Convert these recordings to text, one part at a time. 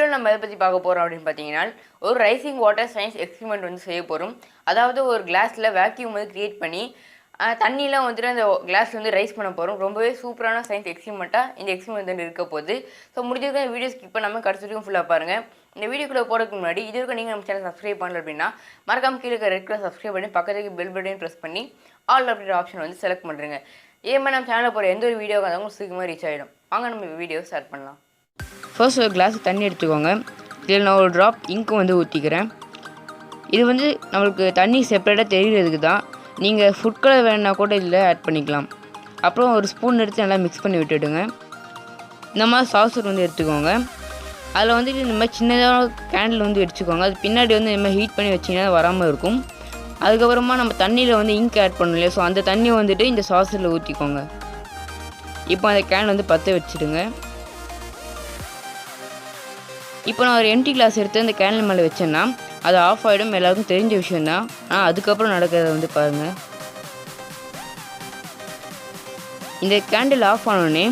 வீடியோவில் நம்ம எதை பற்றி பார்க்க போகிறோம் அப்படின்னு பார்த்தீங்கன்னா, ஒரு ரைசிங் வாட்டர் சயின்ஸ் எக்ஸ்பெரிமெண்ட் வந்து செய்ய போகிறோம். அதாவது ஒரு கிளாஸில் வேக்யூம் வந்து க்ரியேட் பண்ணி தண்ணியெலாம் வந்துட்டு அந்த கிளாஸ் வந்து ரைஸ் பண்ண போகிறோம். ரொம்பவே சூப்பரான சயின்ஸ் எக்ஸ்பெரிமெண்ட்டாக இந்த எக்ஸ்பெரிமெண்ட் வந்து இருக்க போகுது. ஸோ முடிஞ்சதுக்கு இந்த வீடியோ ஸ்கிப் பண்ணாமல் கடைசி வரைக்கும் ஃபுல்லாக பாருங்கள். இந்த வீடியோக்குள்ளே போகிறதுக்கு முன்னாடி இது வரைக்கும் நீங்கள் நம்ம சேனல் சப்ஸ்கிரைப் பண்ணல அப்படின்னா மறக்காம கீழே இருக்க ரெட் கலர் சப்ஸ்கிரைப் பண்ணி பக்கத்துக்கு பெல் பட்டன் ப்ரெஸ் பண்ணி ஆல் அப்படின்ற ஆப்ஷன் வந்து செலக்ட் பண்ணுறேங்க. இதே மாதிரி நம்ம சேனலில் போகிற எந்த ஒரு வீடியோவாக இருந்தாலும் சீக்கிரமாக ரீச் ஆகிடும். வாங்க நம்ம வீடியோ ஸ்டார்ட் பண்ணலாம். ஃபர்ஸ்ட் ஒரு கிளாஸ் தண்ணி எடுத்துக்கோங்க. இதில் நான் ஒரு ட்ராப் இங்க்கு வந்து ஊற்றிக்கிறேன். இது வந்து நம்மளுக்கு தண்ணி செப்பரேட்டாக தெரிகிறதுக்கு தான். நீங்கள் ஃபுட் கலர் வேணுன்னா கூட இதில் ஆட் பண்ணிக்கலாம். அப்புறம் ஒரு ஸ்பூன் எடுத்து நல்லா மிக்ஸ் பண்ணி விட்டுடுங்க. இந்த மாதிரி சாசர் வந்து எடுத்துக்கோங்க. அதில் வந்துட்டு இந்த மாதிரி சின்னதாக கேண்டில் வந்து வச்சுக்கோங்க. அது பின்னாடி வந்து இந்த மாதிரி ஹீட் பண்ணி வச்சிங்கன்னா வராமல் இருக்கும். அதுக்கப்புறமா நம்ம தண்ணியில் வந்து இங்க் ஆட் பண்ணணும் இல்லையா, ஸோ அந்த தண்ணியை வந்துட்டு இந்த சாசரில் ஊற்றிக்கோங்க. இப்போ அந்த கேன் வந்து பற்ற வச்சுடுங்க. இப்போ நான் ஒரு எம்டி கிளாஸ் எடுத்து அந்த கேண்டில் மேலே வச்சேன்னா அது ஆஃப் ஆகிடும். எல்லாருக்கும் தெரிஞ்ச விஷயந்தான். ஆனால் அதுக்கப்புறம் நடக்கிறத வந்து பாருங்கள். இந்த கேண்டில் ஆஃப் ஆனோடனே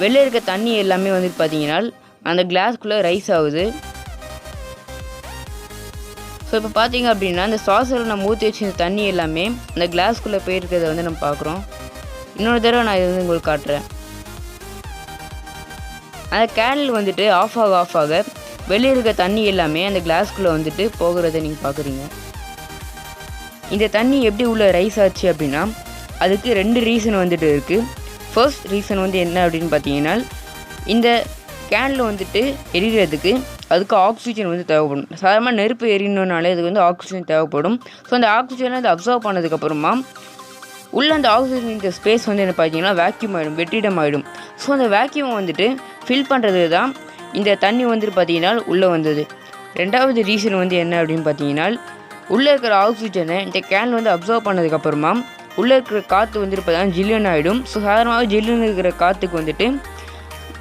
வெளியே இருக்க தண்ணி எல்லாமே வந்துட்டு பார்த்தீங்கன்னா அந்த கிளாஸ்க்குள்ளே ரைஸ் ஆகுது. ஸோ இப்போ பார்த்தீங்க அப்படின்னா அந்த சாஸரில் நம்ம ஊற்றி வச்ச தண்ணி எல்லாமே அந்த கிளாஸ்க்குள்ளே போயிருக்கிறத வந்து நம்ம பார்க்குறோம். இன்னொரு தடவை நான் இது வந்து உங்களுக்கு காட்டுறேன். அந்த கேண்டில் வந்துட்டு ஆஃப் ஆக வெளியே இருக்க தண்ணி எல்லாமே அந்த கிளாஸ்க்குள்ளே வந்துட்டு போகிறத நீங்கள் பார்க்குறீங்க. இந்த தண்ணி எப்படி உள்ள ரைஸ் ஆச்சு அப்படின்னா அதுக்கு 2 ரீசன் வந்துட்டு இருக்குது. ஃபர்ஸ்ட் ரீசன் வந்து என்ன அப்படின்னு பார்த்தீங்கன்னா, இந்த கேனில் வந்துட்டு எரிகிறதுக்கு அதுக்கு ஆக்சிஜன் வந்து தேவைப்படும். சாதாரணமாக நெருப்பு எரியணுனாலே அதுக்கு வந்து ஆக்சிஜன் தேவைப்படும். ஸோ அந்த ஆக்சிஜனை அது அப்சர்வ் பண்ணதுக்கப்புறமா உள்ள அந்த ஆக்சிஜன் இந்த ஸ்பேஸ் வந்து என்ன பார்த்தீங்கன்னா வேக்யூம் ஆகிடும், வெற்றிடம் ஆகிடும். ஸோ அந்த வேக்யூமை வந்துட்டு ஃபில் பண்ணுறது தான் இந்த தண்ணி வந்துட்டு பார்த்தீங்கன்னா உள்ளே வந்தது. ரெண்டாவது ரீசன் வந்து என்ன அப்படின்னு பார்த்தீங்கன்னா, உள்ளே இருக்கிற ஆக்சிஜனை இந்த கேன் வந்து அப்சர்வ் பண்ணதுக்கப்புறமா உள்ளே இருக்கிற காற்று வந்துட்டு பார்த்தீங்கன்னா ஜில்லுன்னு ஆகிடும். ஸோ சாதாரணமாக ஜில்லுன்னு இருக்கிற காற்றுக்கு வந்துட்டு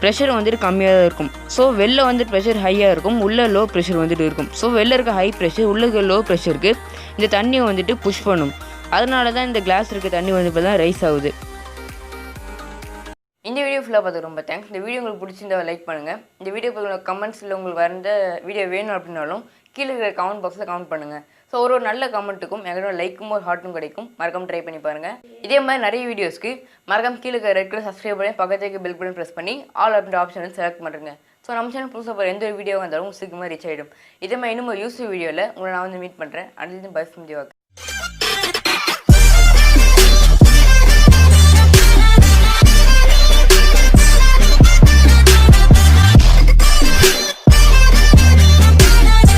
ப்ரெஷர் வந்துட்டு கம்மியாக தான் இருக்கும். ஸோ வெளில வந்துட்டு ப்ரெஷர் ஹையாக இருக்கும், உள்ளே லோ ப்ரெஷர் வந்துட்டு இருக்கும். ஸோ வெளில இருக்க ஹை ப்ரெஷர் உள்ளே இருக்க லோ ப்ரெஷருக்கு இந்த தண்ணியை வந்துட்டு புஷ் பண்ணும். அதனால தான் இந்த கிளாஸ் இருக்க தண்ணி வந்து இப்போ தான் ரைஸ் ஆகுது. இந்த வீடியோ ஃபுல்லாக பார்த்து ரொம்ப தேங்க்ஸ். இந்த வீடியோ உங்களுக்கு பிடிச்சிருந்தா லைக் பண்ணுங்கள். இந்த வீடியோ பற்றின கமெண்ட்ஸில் உங்களுக்கு வந்த வீடியோ வேணும் அப்படின்னாலும் கீழே இருக்கிற கமெண்ட் பாக்ஸில் கமெண்ட் பண்ணுங்கள். ஸோ ஒரு நல்ல கமெண்ட்டுக்கும் எங்களோட லைக்கும் ஒரு ஹார்ட்டும் கிடைக்கும். மறக்காம ட்ரை பண்ணி பாருங்கள். இதே மாதிரி நிறைய வீடியோஸ்க்கு மறக்காம கீழே இருக்கிற ரெட் கலர் சப்ஸ்கிரைப் பண்ணி பக்கத்துக்கு பெல் பட்டன் ப்ரெஸ் பண்ணி ஆல் அப்படின்ற ஆப்ஷன் வந்து செலக்ட் பண்ணுறேங்க. ஸோ நம்ம சேனல் புதுசாக போகிற எந்த ஒரு வீடியோ வந்தாலும் சீக்கிரமாக ரீச் ஆகிடும். இதே மாதிரி இன்னும் ஒரு யூஸ்ஃபுல் வீடியோவில் உங்களை நான் வந்து மீட் பண்ணுறேன். அடுத்து பை ஃப்ரம் திவாக்.